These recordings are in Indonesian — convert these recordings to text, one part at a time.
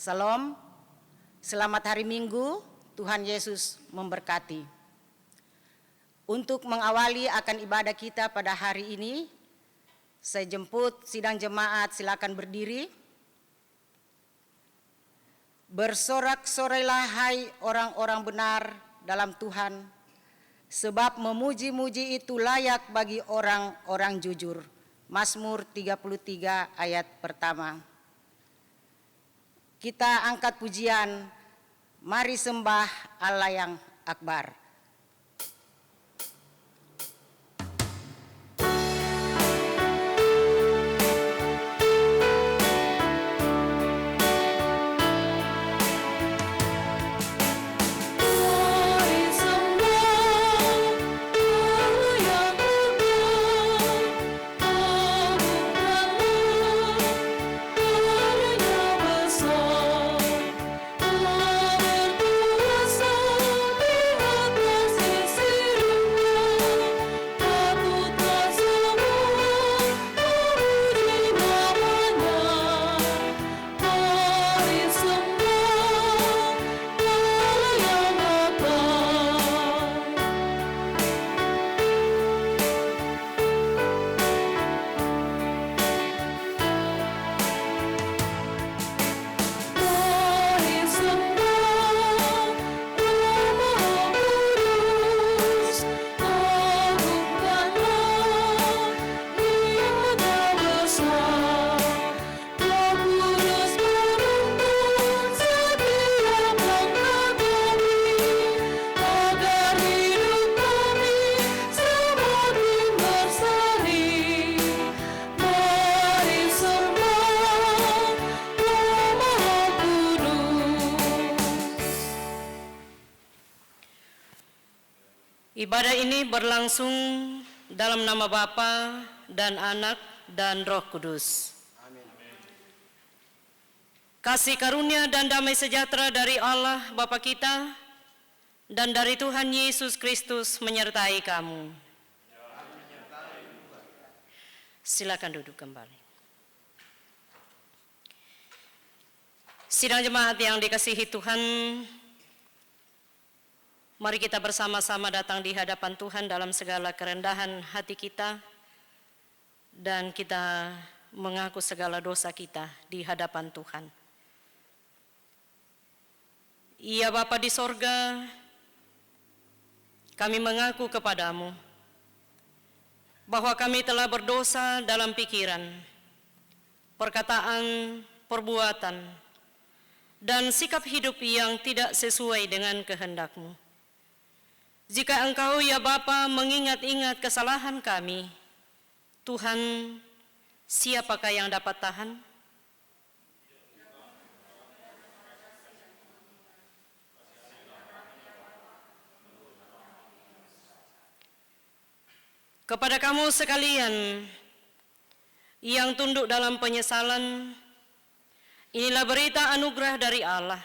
Salam, selamat hari Minggu, Tuhan Yesus memberkati. Untuk mengawali akan ibadah kita pada hari ini, saya jemput sidang jemaat, silakan berdiri. Bersorak-sorailah hai orang-orang benar dalam Tuhan, sebab memuji-muji itu layak bagi orang-orang jujur. Mazmur 33 ayat pertama. Kita angkat pujian, mari sembah Allah yang akbar. Ibadah ini berlangsung dalam nama Bapa dan Anak dan Roh Kudus. Amin. Kasih karunia dan damai sejahtera dari Allah Bapa kita dan dari Tuhan Yesus Kristus menyertai kamu. Silakan duduk kembali. Sidang jemaat yang dikasihi Tuhan, mari kita bersama-sama datang di hadapan Tuhan dalam segala kerendahan hati kita dan kita mengaku segala dosa kita di hadapan Tuhan. Ya Bapa di sorga, kami mengaku kepadamu bahwa kami telah berdosa dalam pikiran, perkataan, perbuatan, dan sikap hidup yang tidak sesuai dengan kehendak-Mu. Jika Engkau ya Bapa mengingat-ingat kesalahan kami, Tuhan, siapakah yang dapat tahan? Kepada kamu sekalian yang tunduk dalam penyesalan, inilah berita anugerah dari Allah.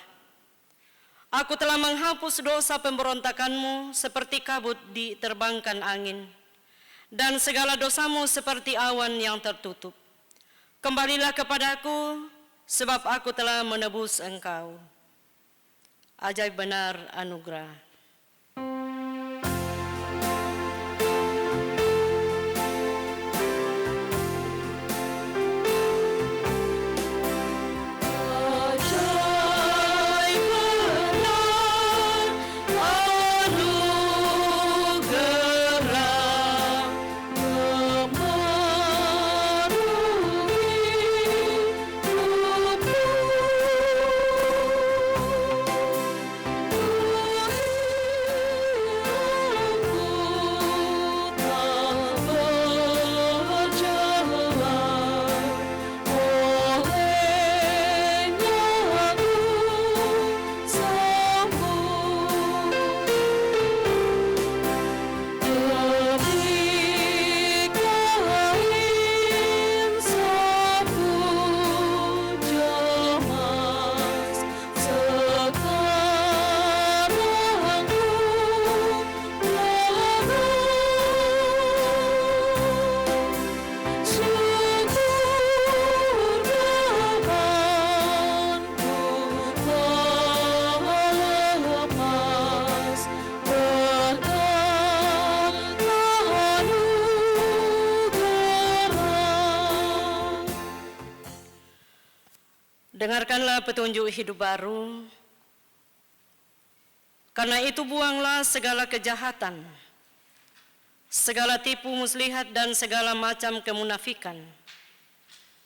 Aku telah menghapus dosa pemberontakanmu seperti kabut diterbangkan angin, dan segala dosamu seperti awan yang tertutup. Kembalilah kepadaku, sebab aku telah menebus engkau. Ajaib benar anugerah. Dengarkanlah petunjuk hidup baru. Karena itu buanglah segala kejahatan, segala tipu muslihat dan segala macam kemunafikan,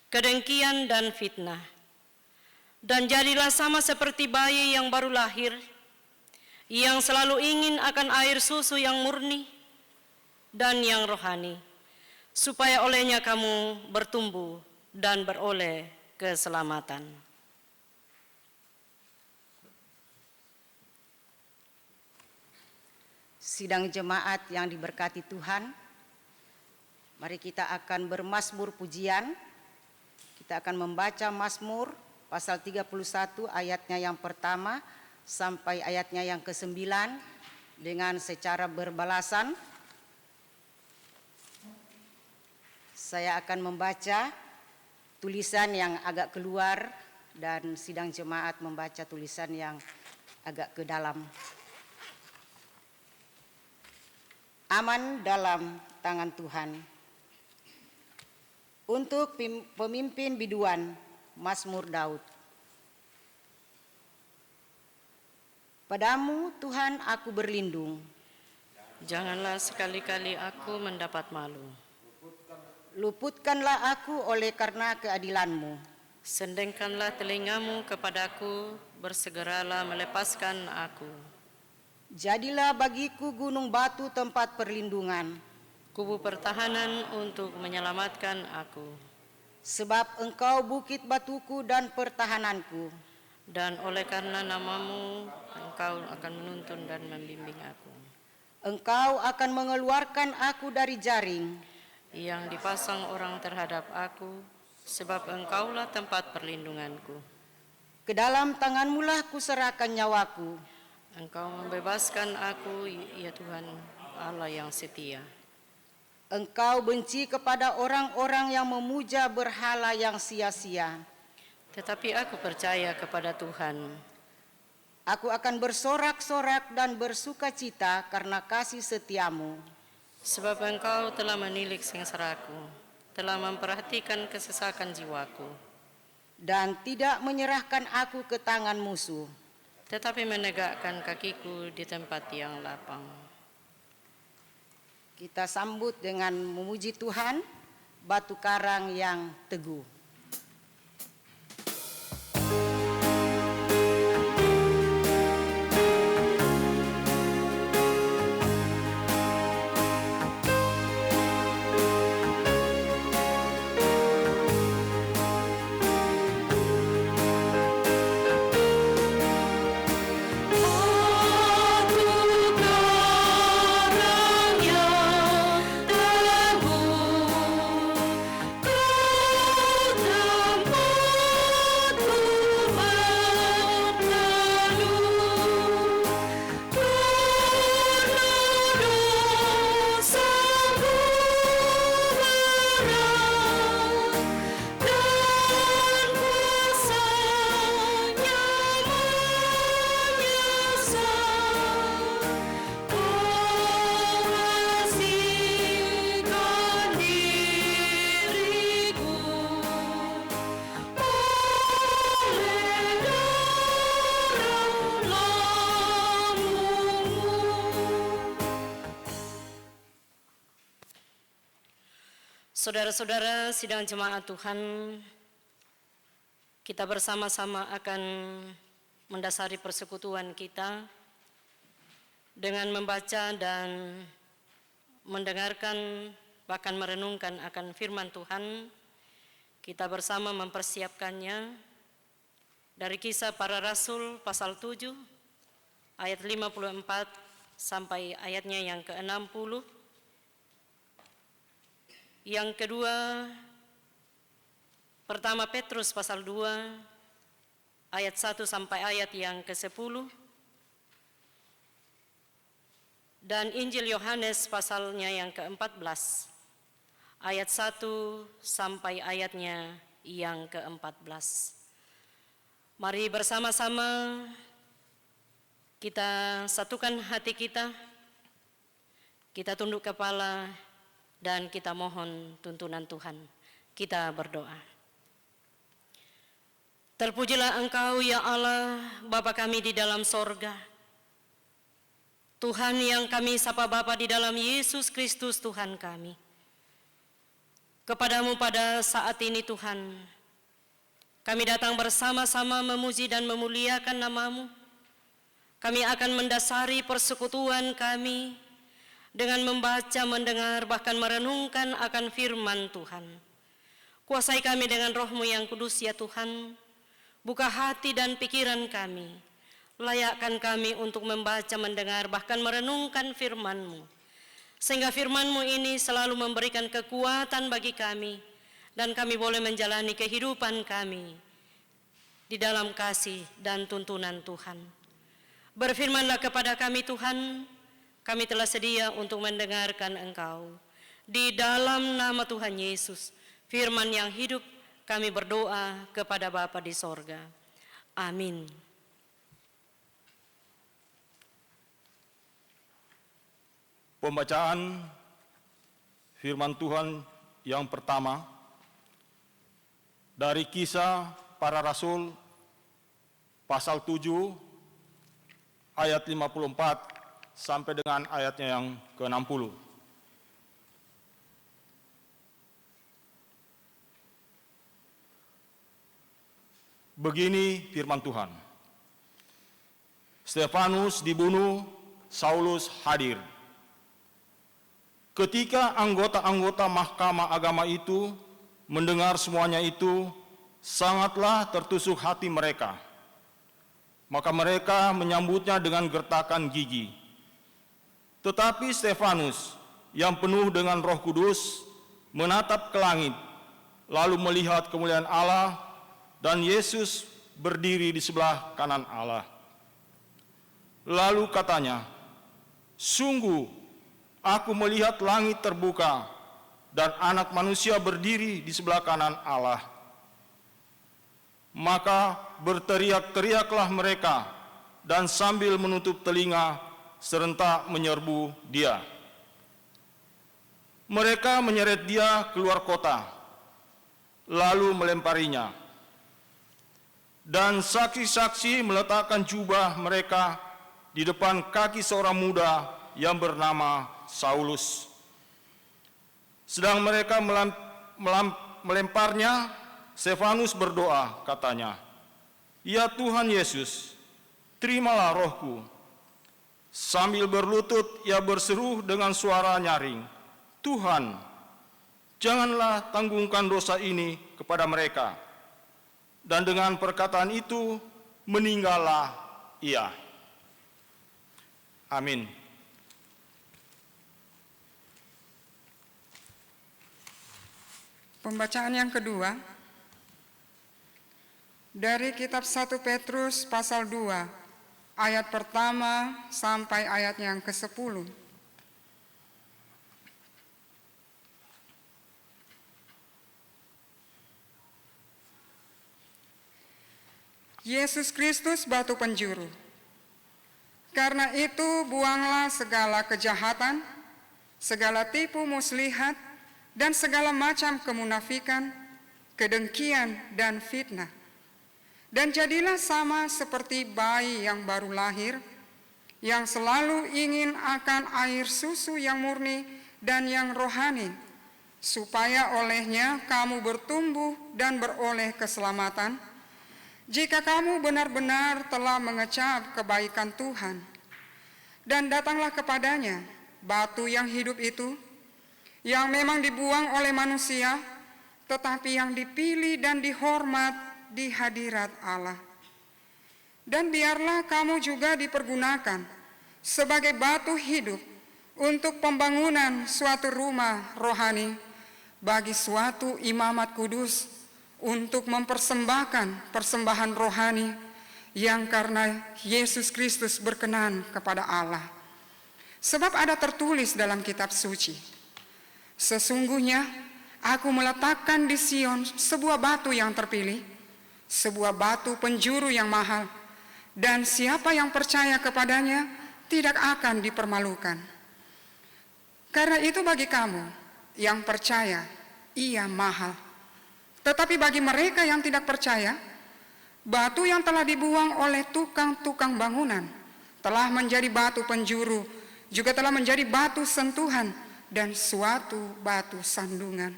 kedengkian dan fitnah. Dan jadilah sama seperti bayi yang baru lahir, yang selalu ingin akan air susu yang murni dan yang rohani, supaya olehnya kamu bertumbuh dan beroleh keselamatan. Sidang jemaat yang diberkati Tuhan, mari kita akan bermazmur pujian. Kita akan membaca Mazmur pasal 31 ayatnya yang pertama sampai ayatnya yang ke-9 dengan secara berbalasan. Saya akan membaca tulisan yang agak keluar dan sidang jemaat membaca tulisan yang agak ke dalam. Aman dalam tangan Tuhan. Untuk pemimpin biduan, Mazmur Daud. Padamu Tuhan aku berlindung. Janganlah sekali-kali aku mendapat malu. Luputkanlah aku oleh karena keadilan-Mu. Sendengkanlah telingamu kepadaku, bersegeralah melepaskan aku. Jadilah bagiku gunung batu tempat perlindungan, Kubu pertahanan untuk menyelamatkan aku. sebab Engkau bukit batuku dan pertahananku. Dan oleh karena namamu, Engkau akan menuntun dan membimbing aku. Engkau akan mengeluarkan aku dari jaring, Yang dipasang orang terhadap aku, sebab Engkaulah tempat perlindunganku. ke dalam tangan-Mulah kuserahkan nyawaku. Engkau membebaskan aku, ya Tuhan, Allah yang setia. Engkau benci kepada orang-orang yang memuja berhala yang sia-sia. Tetapi aku percaya kepada Tuhan. Aku akan bersorak-sorak dan bersukacita karena kasih setiamu. Sebab Engkau telah menilik sengsaraku, telah memperhatikan kesesakan jiwaku. Dan tidak menyerahkan aku ke tangan musuh. tetapi menegakkan kakiku di tempat yang lapang. Kita sambut dengan memuji Tuhan, batu karang yang teguh. Saudara-saudara sidang jemaat Tuhan, kita bersama-sama akan mendasari persekutuan kita dengan membaca dan mendengarkan bahkan merenungkan akan firman Tuhan. Kita bersama mempersiapkannya dari Kisah Para Rasul pasal 7 ayat 54 sampai ayatnya yang ke-60. Yang kedua, pertama Petrus pasal 2 ayat 1 sampai ayat yang ke-10. Dan Injil Yohanes pasalnya yang ke-14 ayat 1 sampai ayatnya yang ke-14. Mari bersama-sama kita satukan hati kita, kita tunduk kepala, dan kita mohon tuntunan Tuhan. Kita berdoa. Terpujilah Engkau ya Allah, Bapa kami di dalam sorga. Tuhan yang kami sapa Bapa di dalam Yesus Kristus Tuhan kami. Kepadamu pada saat ini Tuhan, kami datang bersama-sama memuji dan memuliakan nama-Mu. Kami akan mendasari persekutuan kami dengan membaca, mendengar, bahkan merenungkan akan firman Tuhan. Kuasai kami dengan Roh-Mu yang kudus ya Tuhan. Buka hati dan pikiran kami. Layakkan kami untuk membaca, mendengar, bahkan merenungkan firman-Mu. Sehingga firman-Mu ini selalu memberikan kekuatan bagi kami. Dan kami boleh menjalani kehidupan kami di dalam kasih dan tuntunan Tuhan. Berfirmanlah kepada kami Tuhan, kami telah sedia untuk mendengarkan Engkau. Di dalam nama Tuhan Yesus, firman yang hidup, kami berdoa kepada Bapa di sorga. Amin. Pembacaan firman Tuhan yang pertama dari Kisah Para Rasul pasal 7 ayat 54 sampai dengan ayatnya yang ke-60. Begini firman Tuhan. Stefanus dibunuh, Saulus hadir. Ketika anggota-anggota mahkamah agama itu mendengar semuanya itu, sangatlah tertusuk hati mereka. Maka mereka menyambutnya dengan gertakan gigi. Tetapi Stefanus yang penuh dengan Roh Kudus menatap ke langit, lalu melihat kemuliaan Allah dan Yesus berdiri di sebelah kanan Allah. Lalu katanya, "Sungguh, aku melihat langit terbuka dan Anak Manusia berdiri di sebelah kanan Allah." Maka berteriak-teriaklah mereka dan sambil menutup telinga serentak menyerbu dia. Mereka menyeret dia keluar kota, lalu melemparinya. dan saksi-saksi meletakkan jubah mereka di depan kaki seorang muda yang bernama Saulus. Sedang mereka melemparnya, Stefanus berdoa, katanya, "Ya Tuhan Yesus, terimalah rohku." Sambil berlutut ia berseru dengan suara nyaring, "Tuhan, janganlah tanggungkan dosa ini kepada mereka." Dan dengan perkataan itu meninggallah ia. Amin. Pembacaan yang kedua dari kitab 1 Petrus pasal 2 ayat pertama sampai ayat yang ke-10. Yesus Kristus batu penjuru. Karena itu buanglah segala kejahatan, segala tipu muslihat, dan segala macam kemunafikan, kedengkian, dan fitnah. Dan jadilah sama seperti bayi yang baru lahir, yang selalu ingin akan air susu yang murni dan yang rohani, supaya olehnya kamu bertumbuh dan beroleh keselamatan, jika kamu benar-benar telah mengecap kebaikan Tuhan. Dan datanglah kepadanya batu yang hidup itu, yang memang dibuang oleh manusia, tetapi yang dipilih dan dihormat di hadirat Allah. Dan biarlah kamu juga dipergunakan sebagai batu hidup untuk pembangunan suatu rumah rohani bagi suatu imamat kudus, untuk mempersembahkan persembahan rohani yang karena Yesus Kristus berkenan kepada Allah. Sebab ada tertulis dalam kitab suci, "Sesungguhnya aku meletakkan di Sion sebuah batu yang terpilih, sebuah batu penjuru yang mahal, dan siapa yang percaya kepadanya tidak akan dipermalukan." Karena itu bagi kamu yang percaya, ia mahal. Tetapi bagi mereka yang tidak percaya, batu yang telah dibuang oleh tukang-tukang bangunan telah menjadi batu penjuru, juga telah menjadi batu sentuhan dan suatu batu sandungan.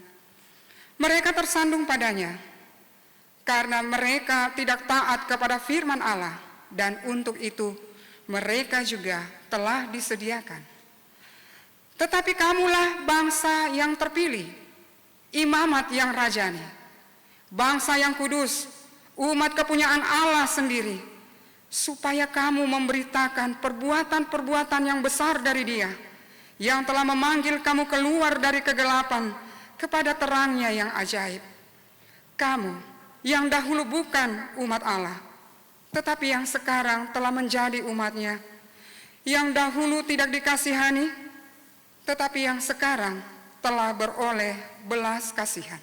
Mereka tersandung padanya karena mereka tidak taat kepada firman Allah, dan untuk itu mereka juga telah disediakan. Tetapi kamulah bangsa yang terpilih, imamat yang rajani, bangsa yang kudus, umat kepunyaan Allah sendiri, supaya kamu memberitakan perbuatan-perbuatan yang besar dari Dia, yang telah memanggil kamu keluar dari kegelapan kepada terangnya yang ajaib. Kamu yang dahulu bukan umat Allah, tetapi yang sekarang telah menjadi umat-Nya, yang dahulu tidak dikasihani, tetapi yang sekarang telah beroleh belas kasihan.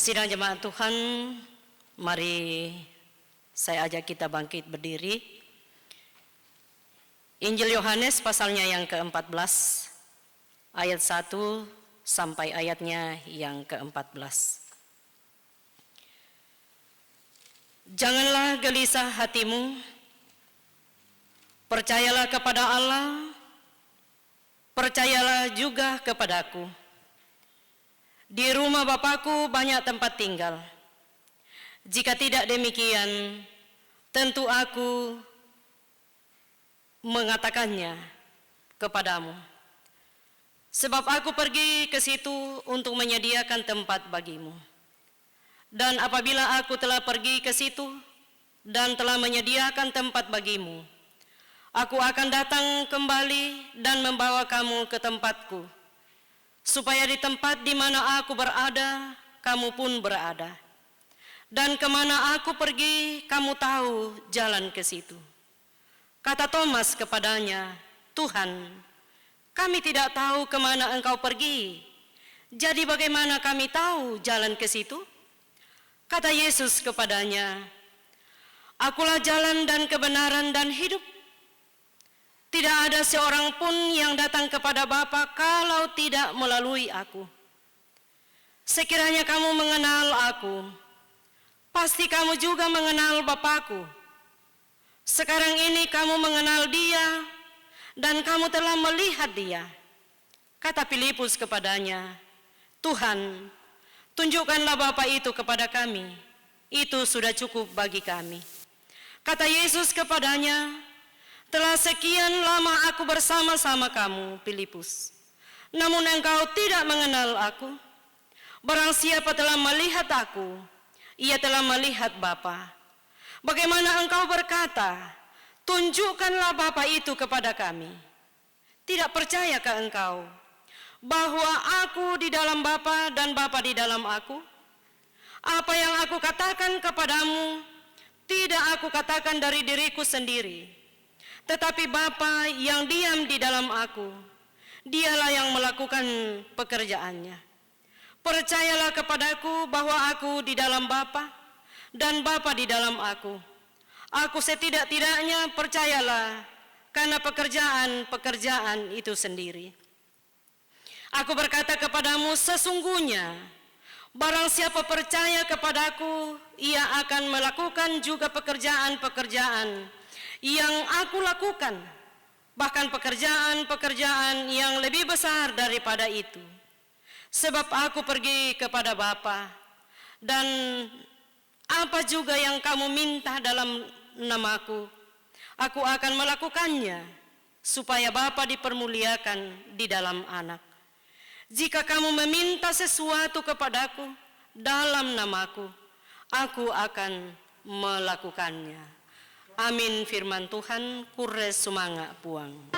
Sidang jemaat Tuhan, mari saya ajak kita bangkit berdiri. Injil Yohanes pasalnya yang ke-14, ayat 1 sampai ayatnya yang ke-14. Janganlah gelisah hatimu, percayalah kepada Allah, percayalah juga kepadaku. Di rumah Bapakku banyak tempat tinggal. Jika tidak demikian, tentu aku mengatakannya kepadamu. Sebab aku pergi ke situ untuk menyediakan tempat bagimu. Dan apabila aku telah pergi ke situ dan telah menyediakan tempat bagimu, aku akan datang kembali dan membawa kamu ke tempatku, supaya di tempat di mana aku berada, kamu pun berada. Dan kemana aku pergi, kamu tahu jalan ke situ. Kata Thomas kepadanya, "Tuhan, kami tidak tahu kemana Engkau pergi. Jadi bagaimana kami tahu jalan ke situ?" Kata Yesus kepadanya, "Akulah jalan dan kebenaran dan hidup. Tidak ada seorang pun yang datang kepada Bapa kalau tidak melalui aku. Sekiranya kamu mengenal aku, pasti kamu juga mengenal Bapa-Ku. Sekarang ini kamu mengenal Dia dan kamu telah melihat Dia." Kata Filipus kepadanya, "Tuhan, tunjukkanlah Bapa itu kepada kami. Itu sudah cukup bagi kami." Kata Yesus kepadanya, "Telah sekian lama aku bersama-sama kamu, Filipus, namun engkau tidak mengenal aku. Barang siapa telah melihat aku, ia telah melihat Bapa. Bagaimana engkau berkata, 'Tunjukkanlah Bapa itu kepada kami'? Tidak percayakah engkau bahwa aku di dalam Bapa dan Bapa di dalam aku? Apa yang aku katakan kepadamu, tidak aku katakan dari diriku sendiri, tetapi Bapa yang diam di dalam aku, Dialah yang melakukan pekerjaannya. Percayalah kepadaku bahwa aku di dalam Bapa dan Bapa di dalam aku. Aku setidak-tidaknya percayalah karena pekerjaan-pekerjaan itu sendiri. Aku berkata kepadamu, sesungguhnya barang siapa percaya kepadaku, ia akan melakukan juga pekerjaan-pekerjaan yang aku lakukan, bahkan pekerjaan-pekerjaan yang lebih besar daripada itu. Sebab aku pergi kepada Bapa, dan apa juga yang kamu minta dalam namaku, aku akan melakukannya, supaya Bapa dipermuliakan di dalam Anak. Jika kamu meminta sesuatu kepadaku dalam namaku, aku akan melakukannya." Amin firman Tuhan, kures sumanga puang.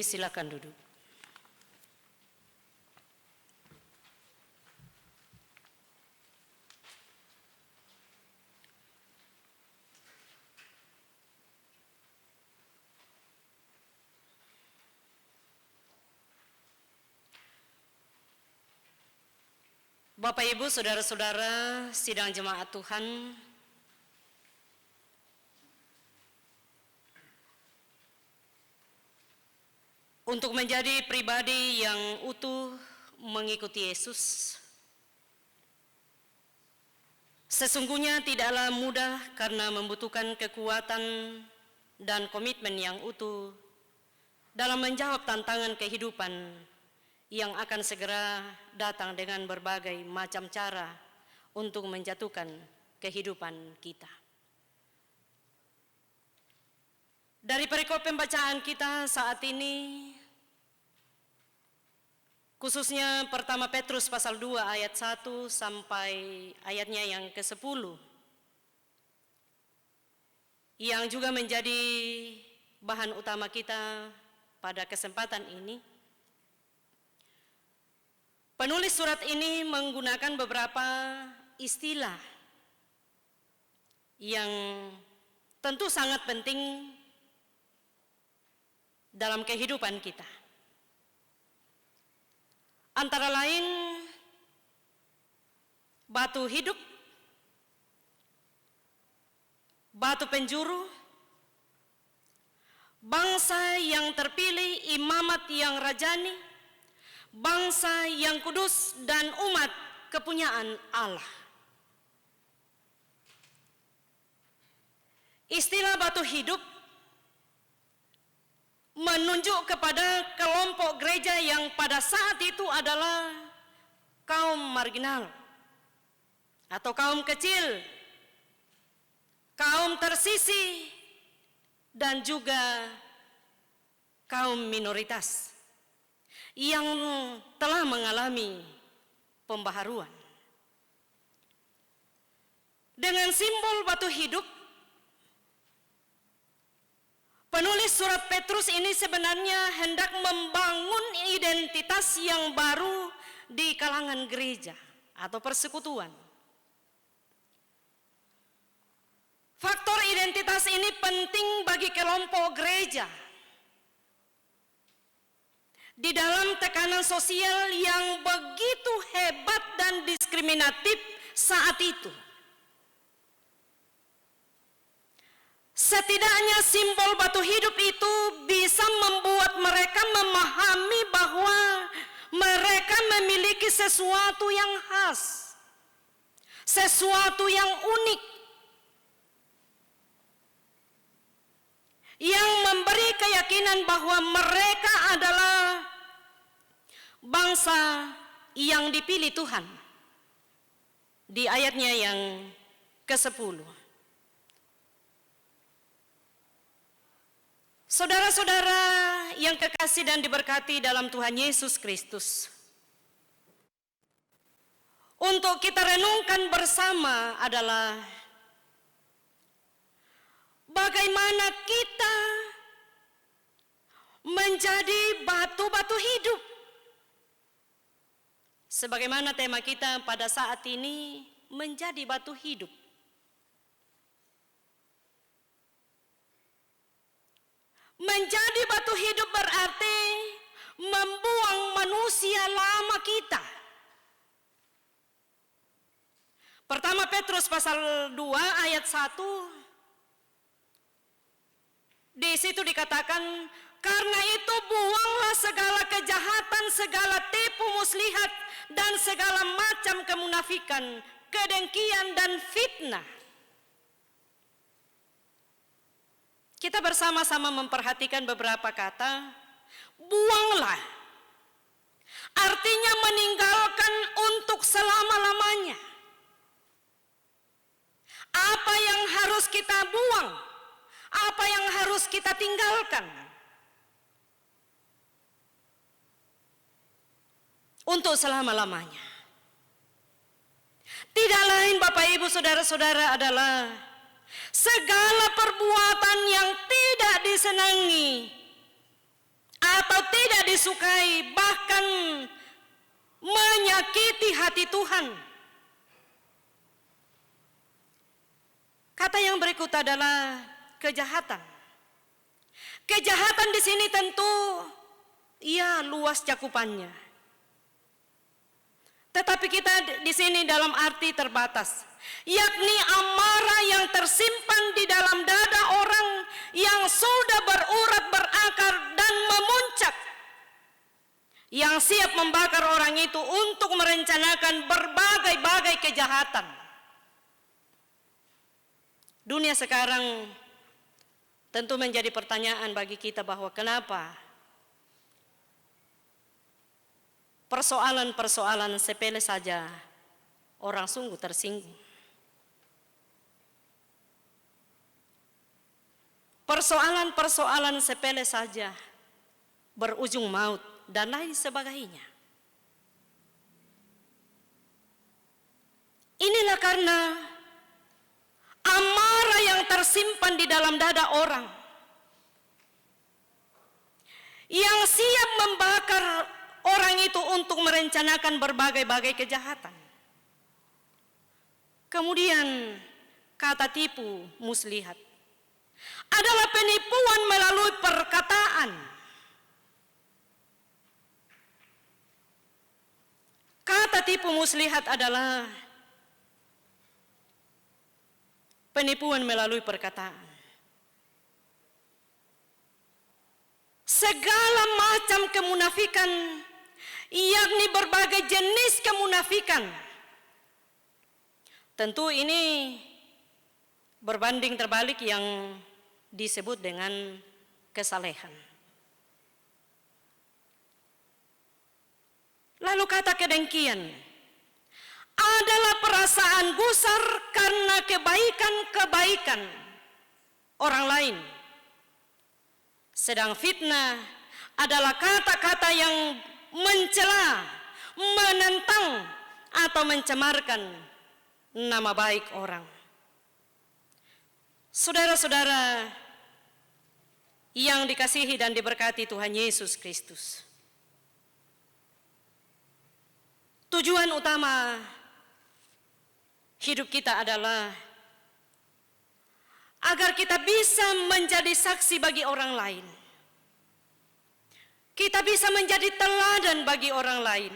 Silakan duduk. Bapak, Ibu, saudara-saudara sidang jemaat Tuhan, untuk menjadi pribadi yang utuh mengikuti Yesus, sesungguhnya tidaklah mudah karena membutuhkan kekuatan dan komitmen yang utuh dalam menjawab tantangan kehidupan yang akan segera datang dengan berbagai macam cara untuk menjatuhkan kehidupan kita. Dari perikop pembacaan kita saat ini, khususnya pertama Petrus pasal 2 ayat 1 sampai ayatnya yang ke-10, yang juga menjadi bahan utama kita pada kesempatan ini. Penulis surat ini menggunakan beberapa istilah yang tentu sangat penting dalam kehidupan kita. Antara lain batu hidup, batu penjuru, bangsa yang terpilih, imamat yang rajani, bangsa yang kudus, dan umat kepunyaan Allah. Istilah batu hidup menunjuk kepada kelompok gereja yang pada saat itu adalah kaum marginal atau kaum kecil, kaum tersisih, dan juga kaum minoritas yang telah mengalami pembaharuan. Dengan simbol batu hidup, penulis surat Petrus ini sebenarnya hendak membangun identitas yang baru di kalangan gereja atau persekutuan. Faktor identitas ini penting bagi kelompok gereja di dalam tekanan sosial yang begitu hebat dan diskriminatif saat itu. Setidaknya simbol batu hidup itu bisa membuat mereka memahami bahwa mereka memiliki sesuatu yang khas, sesuatu yang unik, yang memberi keyakinan bahwa mereka adalah bangsa yang dipilih Tuhan. Di ayatnya yang ke-10. Saudara-saudara yang kekasih dan diberkati dalam Tuhan Yesus Kristus, untuk kita renungkan bersama adalah bagaimana kita menjadi batu-batu hidup. Sebagaimana tema kita pada saat ini, menjadi batu hidup. Menjadi batu hidup berarti membuang manusia lama kita. Pertama Petrus pasal 2 ayat 1. Di situ dikatakan, karena itu buanglah segala kejahatan, segala tipu muslihat, dan segala macam kemunafikan, kedengkian dan fitnah. Kita bersama-sama memperhatikan beberapa kata. Buanglah, artinya meninggalkan untuk selama-lamanya. Apa yang harus kita buang? Apa yang harus kita tinggalkan? Untuk selama-lamanya. Tidak lain Bapak Ibu Saudara-saudara adalah segala perbuatan yang tidak disenangi atau tidak disukai, bahkan menyakiti hati Tuhan. Kata yang berikut adalah kejahatan. Kejahatan di sini tentu luas cakupannya. Tetapi kita di sini dalam arti terbatas, yakni amarah yang tersimpan di dalam dada orang yang sudah berurat, berakar dan memuncak, yang siap membakar orang itu untuk merencanakan berbagai-bagai kejahatan. Dunia sekarang tentu menjadi pertanyaan bagi kita bahwa kenapa persoalan-persoalan sepele saja orang sungguh tersinggung. Persoalan-persoalan sepele saja berujung maut dan lain sebagainya. Inilah karena amarah yang tersimpan di dalam dada orang yang siap membakar orang itu untuk merencanakan berbagai-bagai kejahatan. Kemudian kata tipu muslihat adalah penipuan melalui perkataan. Kata tipu muslihat adalah penipuan melalui perkataan. Segala macam kemunafikan, yakni berbagai jenis kemunafikan. Tentu ini berbanding terbalik yang disebut dengan kesalehan. Lalu kata kedengkian adalah perasaan gusar karena kebaikan-kebaikan orang lain Sedang fitnah adalah kata-kata yang mencela, menentang, atau mencemarkan nama baik orang. Saudara-saudara yang dikasihi dan diberkati Tuhan Yesus Kristus, tujuan utama hidup kita adalah agar kita bisa menjadi saksi bagi orang lain. Kita bisa menjadi teladan bagi orang lain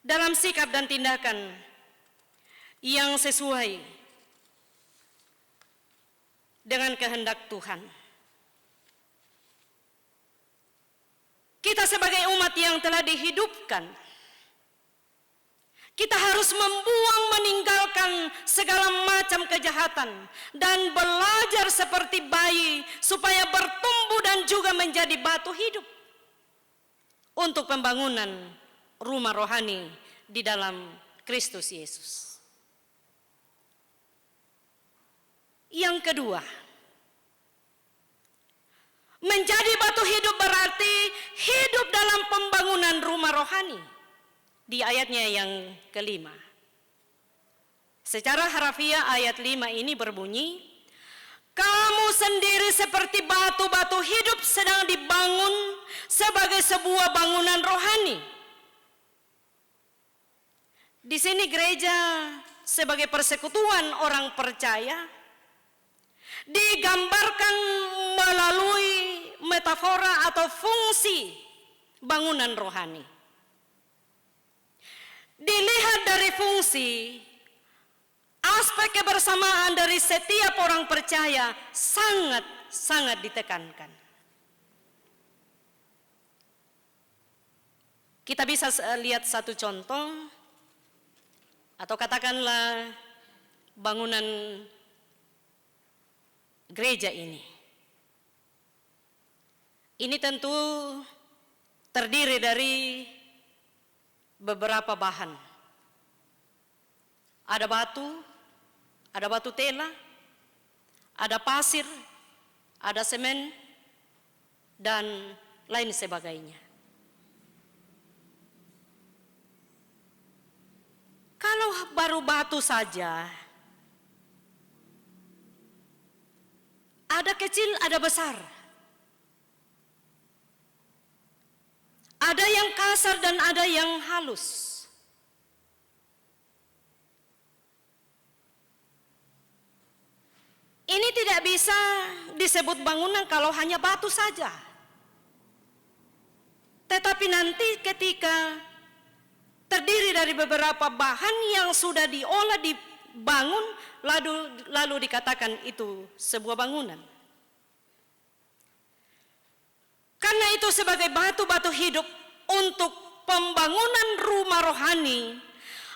dalam sikap dan tindakan yang sesuai dengan kehendak Tuhan. Kita sebagai umat yang telah dihidupkan, kita harus membuang, meninggalkan segala macam kejahatan dan belajar seperti bayi supaya bertumbuh dan juga menjadi batu hidup untuk pembangunan rumah rohani di dalam Kristus Yesus. Yang kedua, menjadi batu hidup berarti hidup dalam pembangunan rumah rohani. Di ayatnya yang kelima. Secara harafiah ayat 5 ini berbunyi, kamu sendiri seperti batu-batu hidup sedang dibangun sebagai sebuah bangunan rohani. Di sini gereja sebagai persekutuan orang percaya digambarkan melalui metafora atau fungsi bangunan rohani. Dilihat dari fungsi, aspek kebersamaan dari setiap orang percaya sangat ditekankan. Kita bisa lihat satu contoh, atau katakanlah bangunan gereja ini. Ini tentu terdiri dari beberapa bahan. Ada batu tela, ada pasir, ada semen, dan lain sebagainya. Kalau baru batu saja, ada kecil, ada besar. Ada yang kasar dan ada yang halus. Ini tidak bisa disebut bangunan kalau hanya batu saja. Tetapi nanti ketika terdiri dari beberapa bahan yang sudah diolah, dibangun, lalu dikatakan itu sebuah bangunan. Karena itu sebagai batu-batu hidup untuk pembangunan rumah rohani,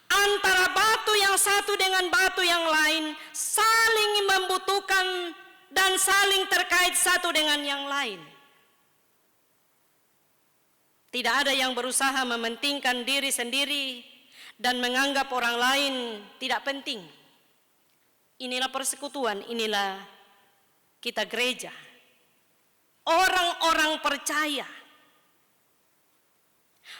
antara batu yang satu dengan batu yang lain saling membutuhkan dan saling terkait satu dengan yang lain. Tidak ada yang berusaha mementingkan diri sendiri dan menganggap orang lain tidak penting. Inilah persekutuan, inilah kita gereja. Orang-orang percaya.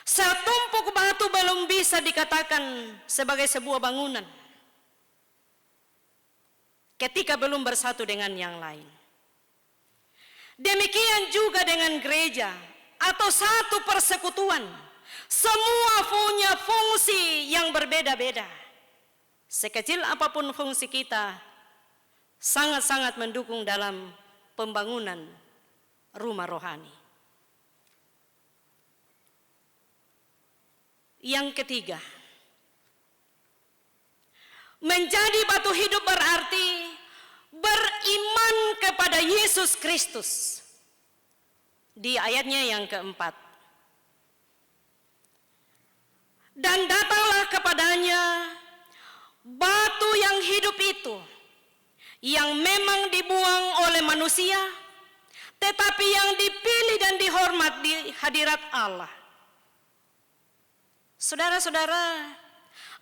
Setumpuk batu belum bisa dikatakan sebagai sebuah bangunan ketika belum bersatu dengan yang lain. Demikian juga dengan gereja atau satu persekutuan. Semua punya fungsi yang berbeda-beda. Sekecil apapun fungsi kita, sangat-sangat mendukung dalam pembangunan rumah rohani. Yang ketiga, menjadi batu hidup berarti beriman kepada Yesus Kristus. Di ayatnya yang keempat. Dan datanglah kepadanya batu yang hidup itu, yang memang dibuang oleh manusia, tetapi yang dipilih dan dihormat di hadirat Allah. Saudara-saudara,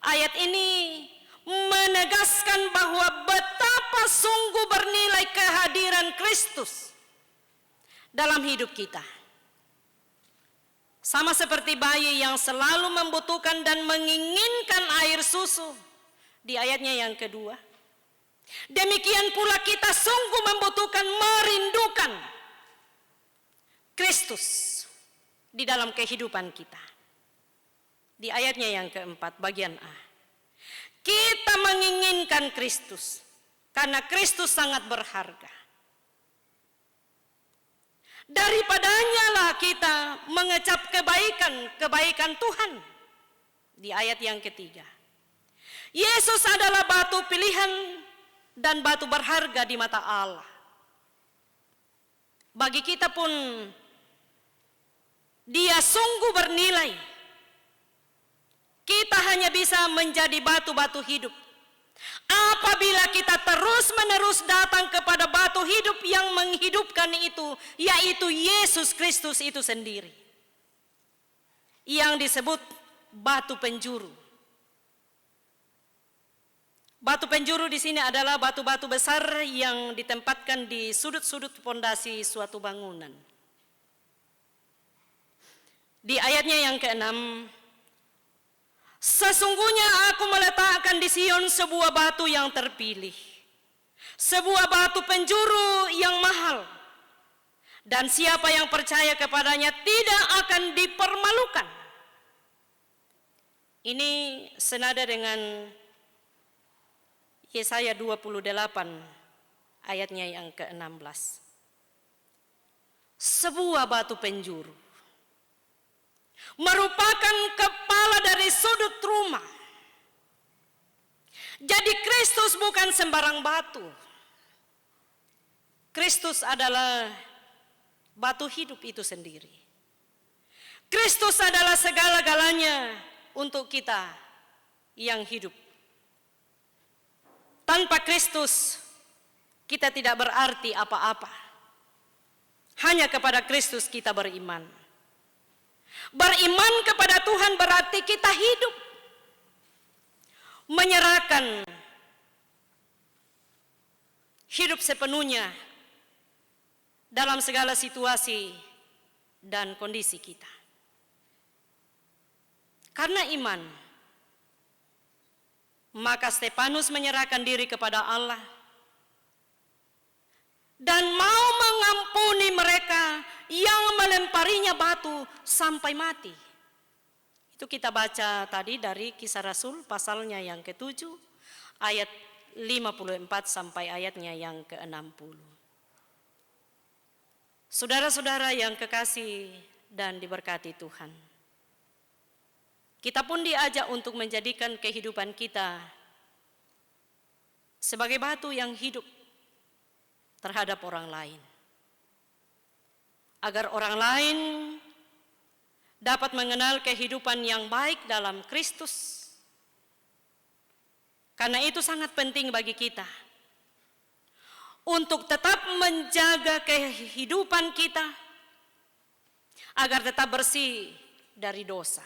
ayat ini menegaskan bahwa betapa sungguh bernilai kehadiran Kristus dalam hidup kita. Sama seperti bayi yang selalu membutuhkan dan menginginkan air susu di ayatnya yang kedua. Demikian pula kita sungguh membutuhkan, merindukan Kristus di dalam kehidupan kita. Di ayatnya yang keempat, bagian A. Kita menginginkan Kristus karena Kristus sangat berharga. Daripadanya lah kita mengecap kebaikan Tuhan. Di ayat yang ketiga. Yesus adalah batu pilihan dan batu berharga di mata Allah. Bagi kita pun Dia sungguh bernilai. Kita hanya bisa menjadi batu-batu hidup apabila kita terus-menerus datang kepada batu hidup yang menghidupkan itu, yaitu Yesus Kristus itu sendiri, yang disebut batu penjuru. Batu penjuru di sini adalah batu-batu besar yang ditempatkan di sudut-sudut pondasi suatu bangunan. Di ayatnya yang ke-6, sesungguhnya aku meletakkan di Sion sebuah batu yang terpilih, sebuah batu penjuru yang mahal, dan siapa yang percaya kepadanya tidak akan dipermalukan. Ini senada dengan Yesaya 28 ayatnya yang ke-16. Sebuah batu penjuru merupakan kepala dari sudut rumah. Jadi Kristus bukan sembarang batu. Kristus adalah batu hidup itu sendiri. Kristus adalah segala-galanya untuk kita yang hidup. Tanpa Kristus kita tidak berarti apa-apa. Hanya kepada Kristus kita beriman. Beriman kepada Tuhan berarti kita hidup, menyerahkan hidup sepenuhnya dalam segala situasi dan kondisi kita. Karena iman, maka Stefanus menyerahkan diri kepada Allah dan mau mengampuni mereka yang melemparinya batu sampai mati. Itu kita baca tadi dari Kisah Rasul pasalnya yang ke-7 ayat 54 sampai ayatnya yang ke-60. Saudara-saudara yang kekasih dan diberkati Tuhan, kita pun diajak untuk menjadikan kehidupan kita sebagai batu yang hidup terhadap orang lain, agar orang lain dapat mengenal kehidupan yang baik dalam Kristus. Karena itu sangat penting bagi kita untuk tetap menjaga kehidupan kita agar tetap bersih dari dosa,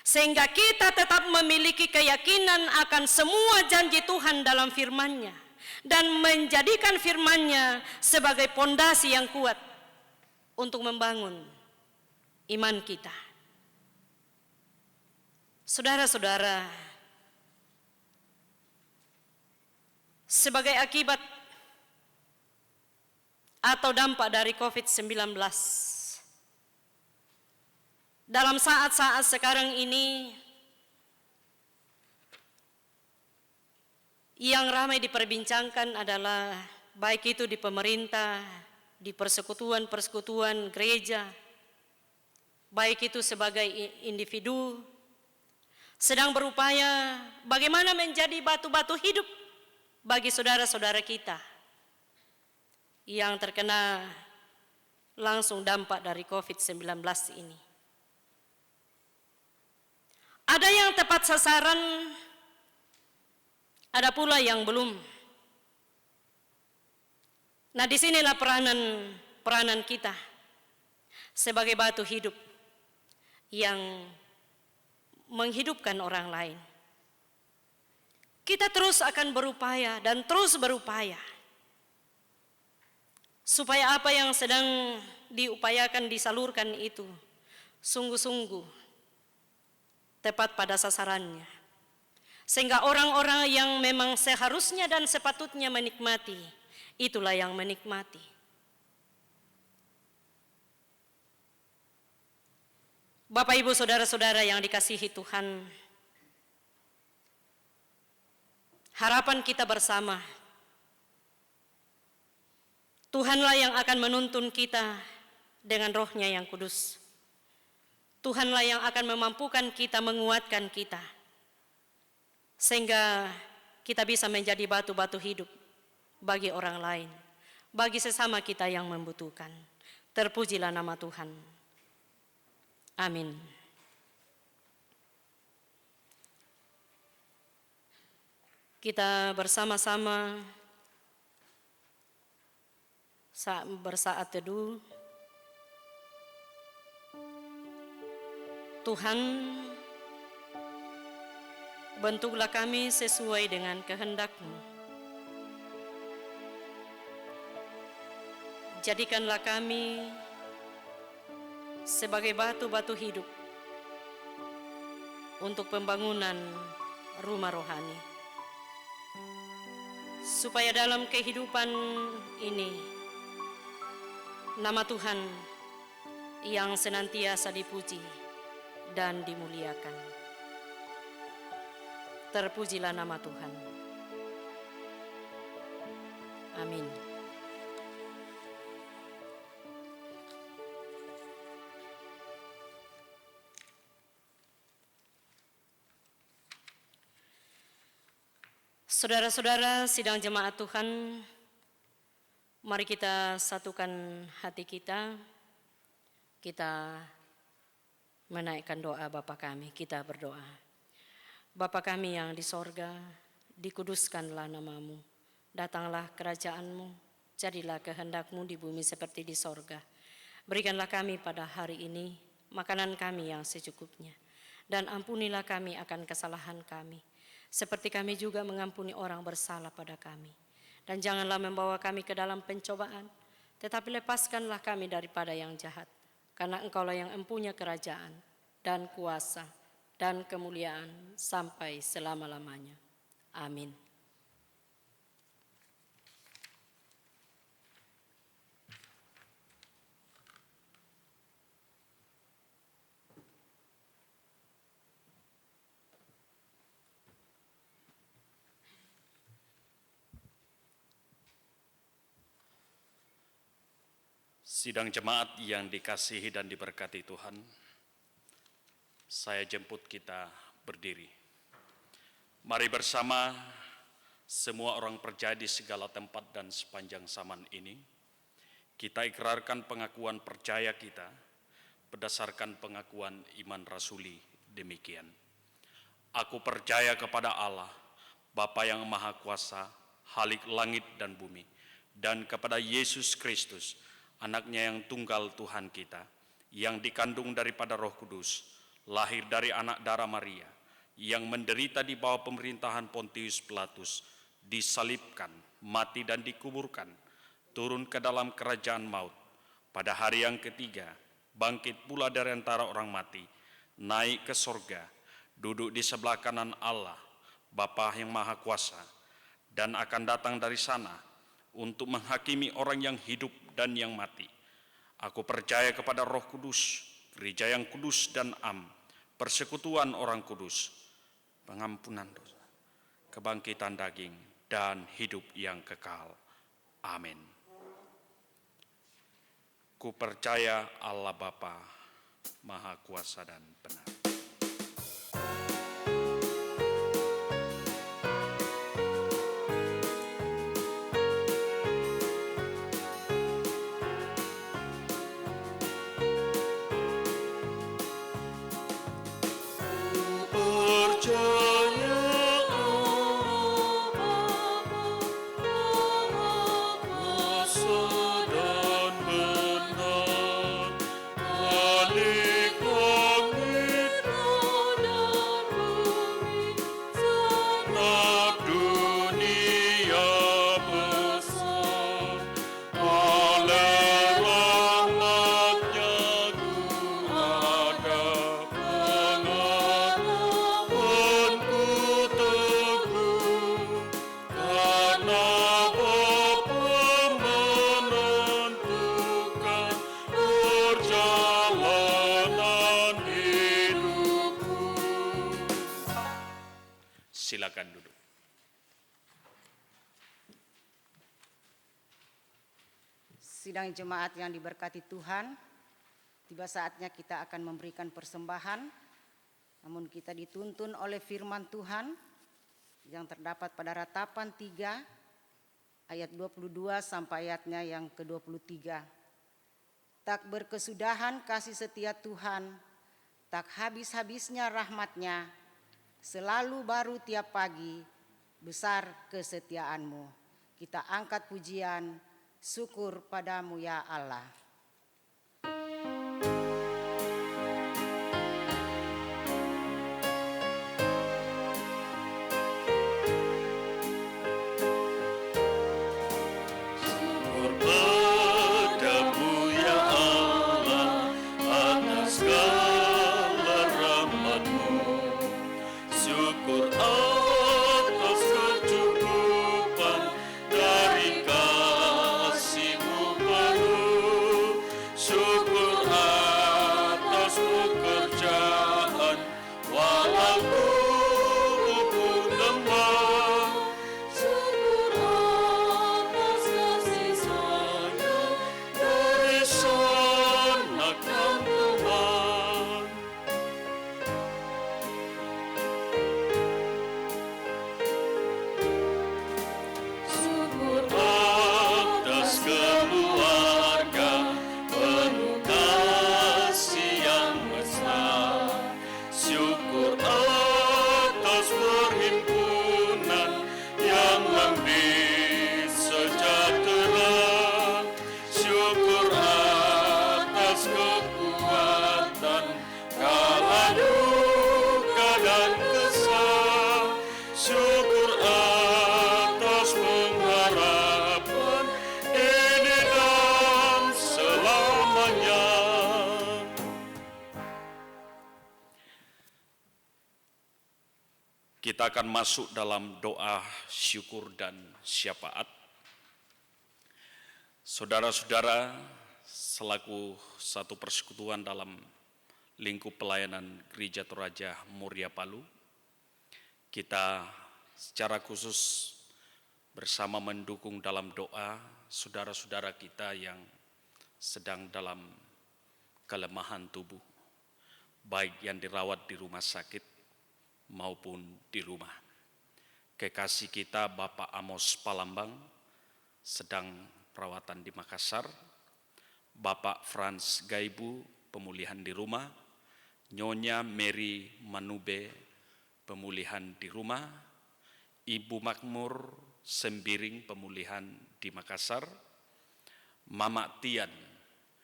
sehingga kita tetap memiliki keyakinan akan semua janji Tuhan dalam firman-Nya dan menjadikan firman-Nya sebagai pondasi yang kuat untuk membangun iman kita. Saudara-saudara, sebagai akibat atau dampak dari COVID-19, dalam saat-saat sekarang ini yang ramai diperbincangkan adalah baik itu di pemerintah, di persekutuan-persekutuan gereja, baik itu sebagai individu, sedang berupaya bagaimana menjadi batu-batu hidup bagi saudara-saudara kita yang terkena langsung dampak dari COVID-19 ini. Ada yang tepat sasaran, ada pula yang belum. Nah, disinilah peranan kita sebagai batu hidup yang menghidupkan orang lain. Kita terus akan berupaya dan terus berupaya supaya apa yang sedang diupayakan disalurkan itu sungguh-sungguh tepat pada sasarannya, sehingga orang-orang yang memang seharusnya dan sepatutnya menikmati, itulah yang menikmati. Bapak, Ibu, saudara-saudara yang dikasihi Tuhan, harapan kita bersama, Tuhanlah yang akan menuntun kita dengan Roh-Nya yang kudus. Tuhanlah yang akan memampukan kita, menguatkan kita, sehingga kita bisa menjadi batu-batu hidup bagi orang lain, bagi sesama kita yang membutuhkan. Terpujilah nama Tuhan. Amin. Kita bersama-sama bersaat teduh. Tuhan, bentuklah kami sesuai dengan kehendak-Mu. Jadikanlah kami sebagai batu-batu hidup untuk pembangunan rumah rohani, supaya dalam kehidupan ini nama Tuhan yang senantiasa dipuji dan dimuliakan. Terpujilah nama Tuhan. Amin. Saudara-saudara sidang jemaat Tuhan, mari kita satukan hati kita. Kita menaikkan doa Bapa kami, kita berdoa. Bapa kami yang di sorga, dikuduskanlah nama-Mu. Datanglah kerajaan-Mu, jadilah kehendak-Mu di bumi seperti di sorga. Berikanlah kami pada hari ini makanan kami yang secukupnya. Dan ampunilah kami akan kesalahan kami, seperti kami juga mengampuni orang bersalah pada kami. Dan janganlah membawa kami ke dalam pencobaan, tetapi lepaskanlah kami daripada yang jahat. Karena Engkaulah yang empunya kerajaan dan kuasa dan kemuliaan sampai selama-lamanya. Amin. Sidang jemaat yang dikasihi dan diberkati Tuhan, saya jemput kita berdiri. Mari bersama semua orang percaya di segala tempat dan sepanjang zaman ini, kita ikrarkan pengakuan percaya kita berdasarkan pengakuan iman rasuli demikian. Aku percaya kepada Allah, Bapa yang Maha Kuasa, Khalik langit dan bumi, dan kepada Yesus Kristus, Anak-Nya yang tunggal Tuhan kita, yang dikandung daripada Roh Kudus, lahir dari anak darah Maria, yang menderita di bawah pemerintahan Pontius Pilatus, disalibkan, mati dan dikuburkan, turun ke dalam kerajaan maut. Pada hari yang ketiga, bangkit pula dari antara orang mati, naik ke sorga, duduk di sebelah kanan Allah, Bapa yang Maha Kuasa, dan akan datang dari sana untuk menghakimi orang yang hidup dan yang mati. Aku percaya kepada Roh Kudus, gereja yang kudus dan am, persekutuan orang kudus, pengampunan dosa, kebangkitan daging, dan hidup yang kekal. Amin. Ku percaya Allah Bapa, Maha Kuasa dan benar. Langit silakan duduk. Sidang jemaat yang diberkati Tuhan, tiba saatnya kita akan memberikan persembahan, namun kita dituntun oleh firman Tuhan yang terdapat pada Ratapan 3 ayat 22 sampai ayatnya yang ke-23. Tak berkesudahan kasih setia Tuhan, tak habis-habisnya rahmat-Nya, selalu baru tiap pagi, besar kesetiaan-Mu. Kita angkat pujian, syukur padamu ya Allah. Kita akan masuk dalam doa syukur dan syafaat. Saudara-saudara, selaku satu persekutuan dalam lingkup pelayanan Gereja Toraja Muria Palu, kita secara khusus bersama mendukung dalam doa saudara-saudara kita yang sedang dalam kelemahan tubuh, baik yang dirawat di rumah sakit maupun di rumah. Kekasih kita Bapak Amos Palambang sedang perawatan di Makassar, Bapak Frans Gaibu pemulihan di rumah, Nyonya Mary Manube pemulihan di rumah, Ibu Makmur Sembiring pemulihan di Makassar, Mama Tian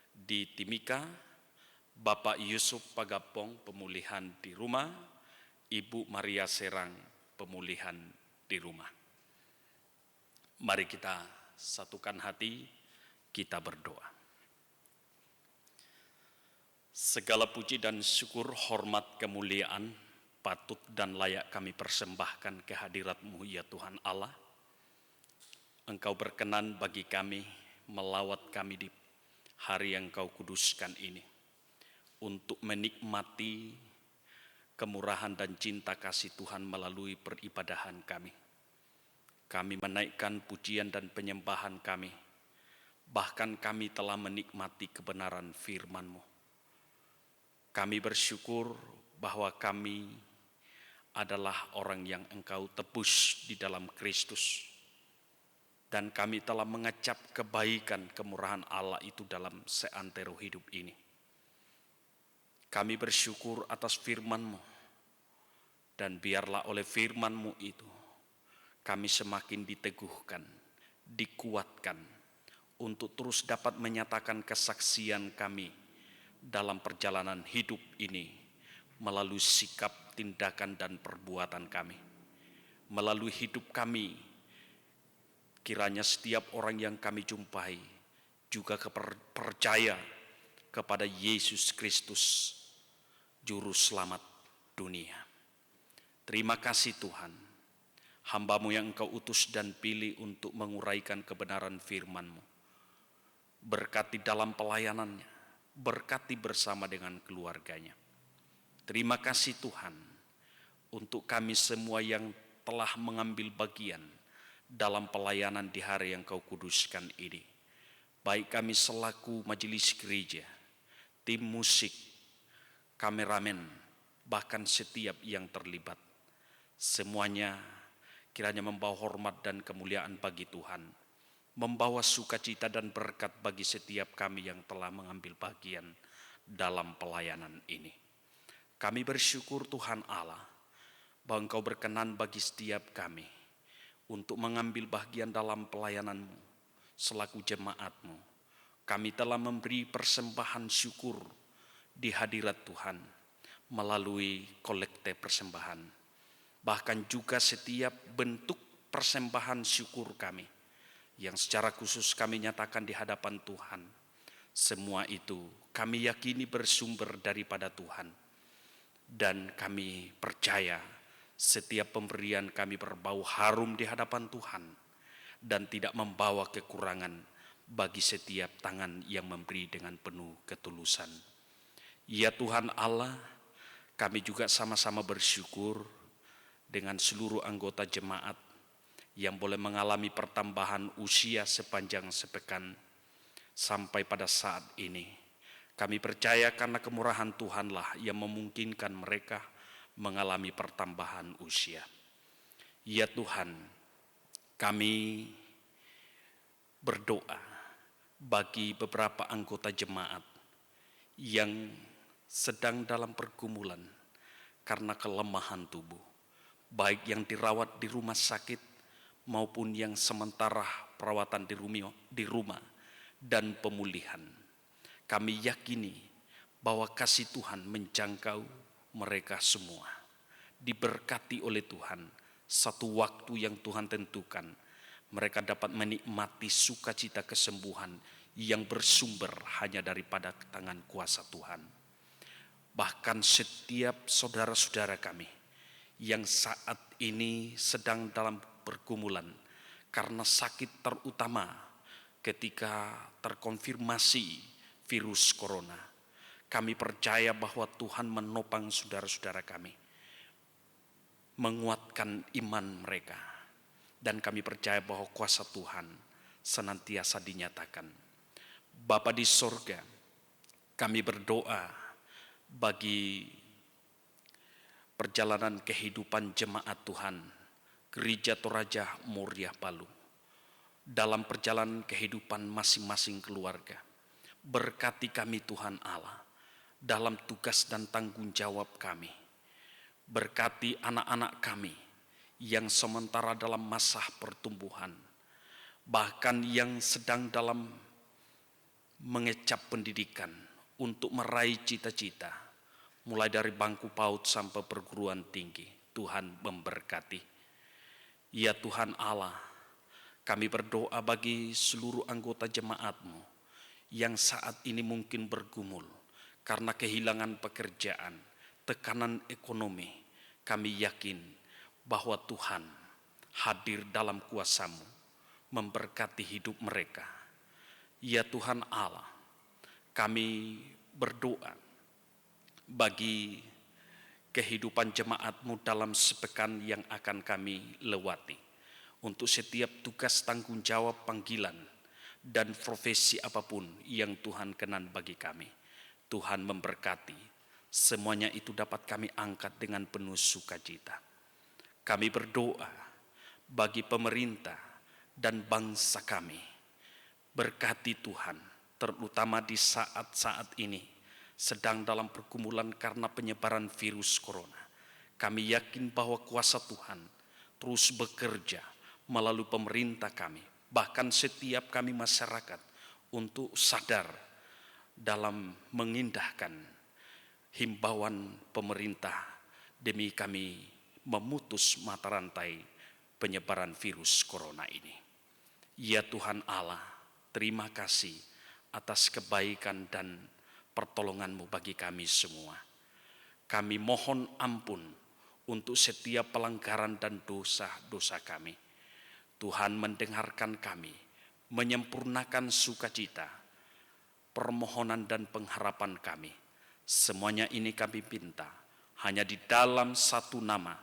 di Timika, Bapak Yusuf Pagapong pemulihan di rumah, Ibu Maria Serang pemulihan di rumah. Mari kita satukan hati, kita berdoa. Segala puji dan syukur, hormat, kemuliaan, patut dan layak kami persembahkan kehadirat-Mu ya Tuhan Allah. Engkau berkenan bagi kami, melawat kami di hari yang Kau kuduskan ini, untuk menikmati kemurahan dan cinta kasih Tuhan melalui peribadahan kami. Kami menaikkan pujian dan penyembahan kami. Bahkan kami telah menikmati kebenaran firman-Mu. Kami bersyukur bahwa kami adalah orang yang Engkau tebus di dalam Kristus. Dan kami telah mengecap kebaikan kemurahan Allah itu dalam seantero hidup ini. Kami bersyukur atas firman-Mu, dan biarlah oleh firman-Mu itu kami semakin diteguhkan, dikuatkan untuk terus dapat menyatakan kesaksian kami dalam perjalanan hidup ini melalui sikap, tindakan, dan perbuatan kami. Melalui hidup kami, kiranya setiap orang yang kami jumpai juga percaya kepada Yesus Kristus, Juru Selamat dunia. Terima kasih Tuhan, hamba-Mu yang Engkau utus dan pilih untuk menguraikan kebenaran firman-Mu. Berkati dalam pelayanannya, berkati bersama dengan keluarganya. Terima kasih Tuhan, untuk kami semua yang telah mengambil bagian dalam pelayanan di hari yang Kau kuduskan ini. Baik kami selaku majelis gereja, tim musik, kameramen, bahkan setiap yang terlibat. Semuanya kiranya membawa hormat dan kemuliaan bagi Tuhan, membawa sukacita dan berkat bagi setiap kami yang telah mengambil bagian dalam pelayanan ini. Kami bersyukur Tuhan Allah, bahwa Engkau berkenan bagi setiap kami untuk mengambil bagian dalam pelayanan-Mu selaku jemaat-Mu. Kami telah memberi persembahan syukur di hadirat Tuhan melalui kolekte persembahan. Bahkan juga setiap bentuk persembahan syukur kami yang secara khusus kami nyatakan di hadapan Tuhan. Semua itu kami yakini bersumber daripada Tuhan. Dan kami percaya setiap pemberian kami berbau harum di hadapan Tuhan dan tidak membawa kekurangan bagi setiap tangan yang memberi dengan penuh ketulusan. Ya Tuhan Allah, kami juga sama-sama bersyukur dengan seluruh anggota jemaat yang boleh mengalami pertambahan usia sepanjang sepekan sampai pada saat ini. Kami percaya karena kemurahan Tuhanlah yang memungkinkan mereka mengalami pertambahan usia. Ya Tuhan, kami berdoa bagi beberapa anggota jemaat yang sedang dalam pergumulan karena kelemahan tubuh, baik yang dirawat di rumah sakit maupun yang sementara perawatan di rumah dan pemulihan. Kami yakini bahwa kasih Tuhan menjangkau mereka semua. Diberkati oleh Tuhan, satu waktu yang Tuhan tentukan, mereka dapat menikmati sukacita kesembuhan yang bersumber hanya daripada tangan kuasa Tuhan. Bahkan setiap saudara-saudara kami yang saat ini sedang dalam pergumulan karena sakit, terutama ketika terkonfirmasi virus corona, kami percaya bahwa Tuhan menopang saudara-saudara kami, menguatkan iman mereka, dan kami percaya bahwa kuasa Tuhan senantiasa dinyatakan. Bapa di sorga, kami berdoa bagi perjalanan kehidupan jemaat Tuhan Gereja Toraja Muria Palu dalam perjalanan kehidupan masing-masing keluarga. Berkati kami Tuhan Allah dalam tugas dan tanggung jawab kami. Berkati anak-anak kami yang sementara dalam masa pertumbuhan, bahkan yang sedang dalam mengecap pendidikan untuk meraih cita-cita, mulai dari bangku PAUD sampai perguruan tinggi. Tuhan memberkati. Ya Tuhan Allah, kami berdoa bagi seluruh anggota jemaat-Mu yang saat ini mungkin bergumul karena kehilangan pekerjaan, tekanan ekonomi. Kami yakin bahwa Tuhan hadir dalam kuasa-Mu, memberkati hidup mereka. Ya Tuhan Allah, kami berdoa bagi kehidupan jemaat-Mu dalam sepekan yang akan kami lewati, untuk setiap tugas tanggung jawab panggilan dan profesi apapun yang Tuhan kenan bagi kami. Tuhan memberkati, semuanya itu dapat kami angkat dengan penuh sukacita. Kami berdoa bagi pemerintah dan bangsa kami. Berkati Tuhan, terutama di saat-saat ini sedang dalam pergumulan karena penyebaran virus corona. Kami yakin bahwa kuasa Tuhan terus bekerja melalui pemerintah kami, bahkan setiap kami masyarakat, untuk sadar dalam mengindahkan himbauan pemerintah demi kami memutus mata rantai penyebaran virus corona ini. Ya Tuhan Allah, terima kasih atas kebaikan dan pertolongan-Mu bagi kami semua. Kami mohon ampun untuk setiap pelanggaran dan dosa-dosa kami. Tuhan mendengarkan kami, menyempurnakan sukacita, permohonan dan pengharapan kami. Semuanya ini kami minta hanya di dalam satu nama,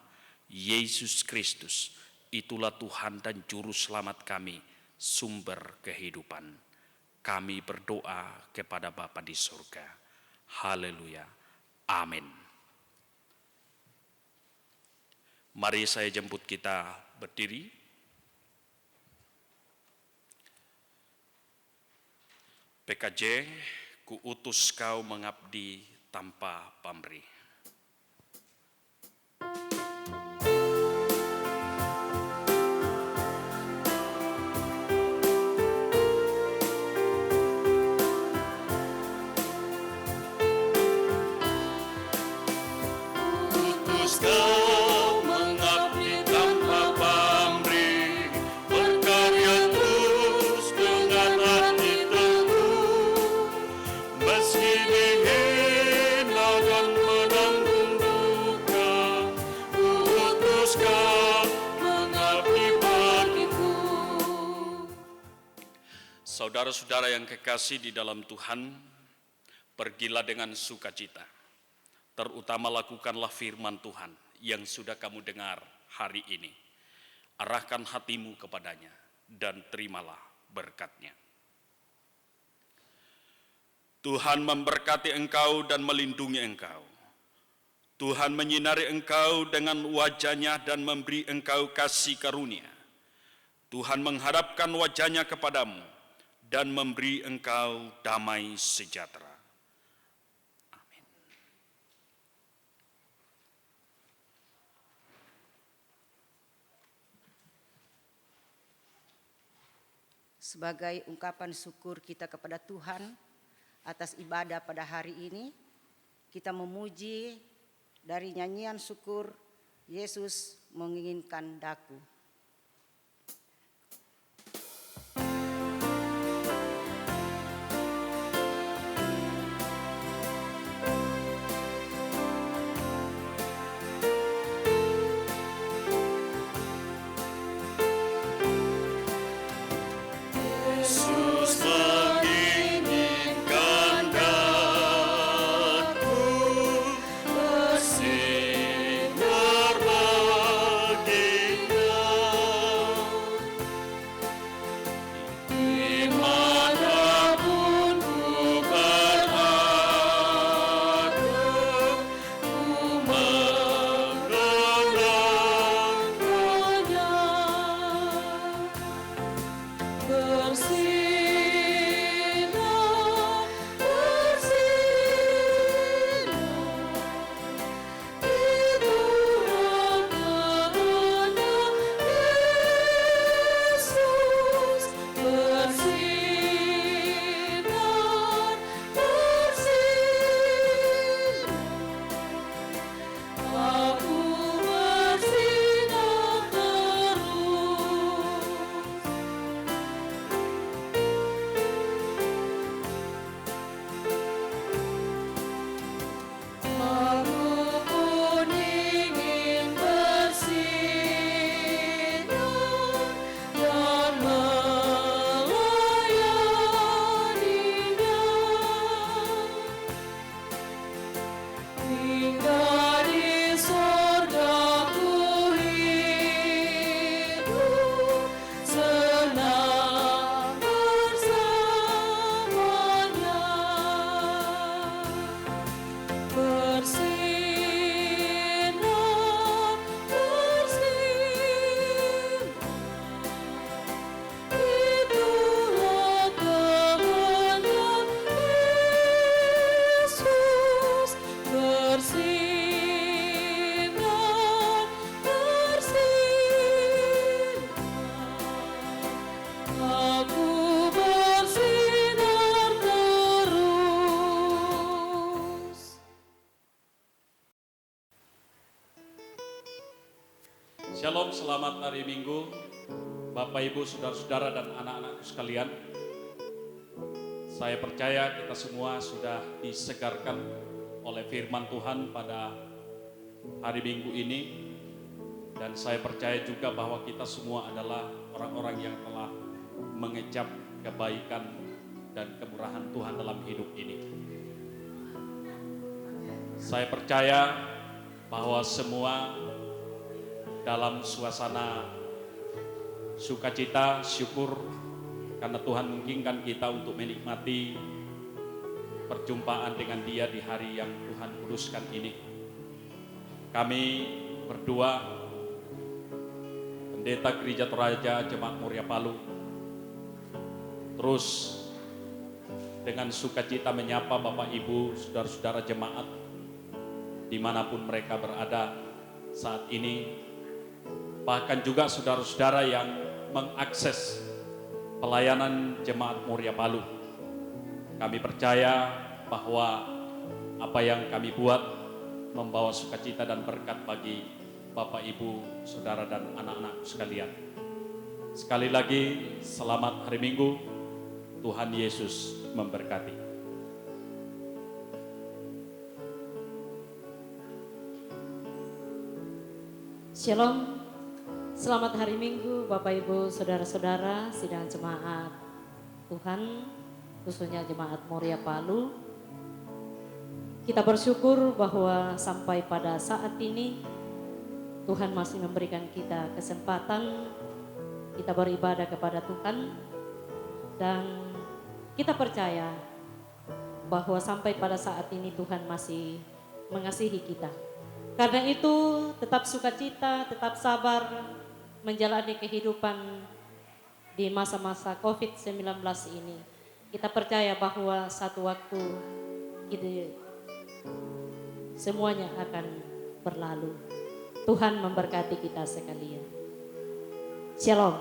Yesus Kristus, itulah Tuhan dan Juru Selamat kami, sumber kehidupan. Kami berdoa kepada Bapa di surga. Haleluya. Amin. Mari saya jemput kita berdiri. PKJ, ku utus kau mengabdi tanpa pamrih. Utus kau mengabdi tanpa pamrih, berkarya terus dengan hati teguh, meski dihina dan menanggung duka. Utus kau mengabdi bagiku. Saudara-saudara yang kekasih di dalam Tuhan, pergilah dengan sukacita. Terutama lakukanlah firman Tuhan yang sudah kamu dengar hari ini. Arahkan hatimu kepadanya dan terimalah berkat-Nya. Tuhan memberkati engkau dan melindungi engkau. Tuhan menyinari engkau dengan wajah-Nya dan memberi engkau kasih karunia. Tuhan menghadapkan wajah-Nya kepadamu dan memberi engkau damai sejahtera. Sebagai ungkapan syukur kita kepada Tuhan atas ibadah pada hari ini, kita memuji dari nyanyian syukur Yesus menginginkan daku. Shalom, selamat hari Minggu, Bapak, Ibu, Saudara-saudara, dan anak-anakku sekalian. Saya percaya kita semua sudah disegarkan oleh firman Tuhan pada hari Minggu ini. Dan saya percaya juga bahwa kita semua adalah orang-orang yang telah mengecap kebaikan dan kemurahan Tuhan dalam hidup ini. Saya percaya bahwa semua dalam suasana sukacita, syukur karena Tuhan mengizinkan kita untuk menikmati perjumpaan dengan Dia di hari yang Tuhan kuduskan ini. Kami berdua, Pendeta Gereja Toraja Jemaat Muria Palu, terus dengan sukacita menyapa Bapak Ibu, saudara-saudara jemaat dimanapun mereka berada saat ini, bahkan juga saudara-saudara yang mengakses pelayanan Jemaat Muria Palu. Kami percaya bahwa apa yang kami buat membawa sukacita dan berkat bagi Bapak, Ibu, Saudara, dan anak-anak sekalian. Sekali lagi, selamat hari Minggu. Tuhan Yesus memberkati. Shalom, selamat hari Minggu Bapak Ibu Saudara-saudara sidang jemaat Tuhan, khususnya Jemaat Muria Palu. Kita bersyukur bahwa sampai pada saat ini Tuhan masih memberikan kita kesempatan kita beribadah kepada Tuhan, dan kita percaya bahwa sampai pada saat ini Tuhan masih mengasihi kita. Karena itu tetap sukacita, tetap sabar menjalani kehidupan di masa-masa COVID-19 ini. Kita percaya bahwa satu waktu semuanya akan berlalu. Tuhan memberkati kita sekalian. Shalom.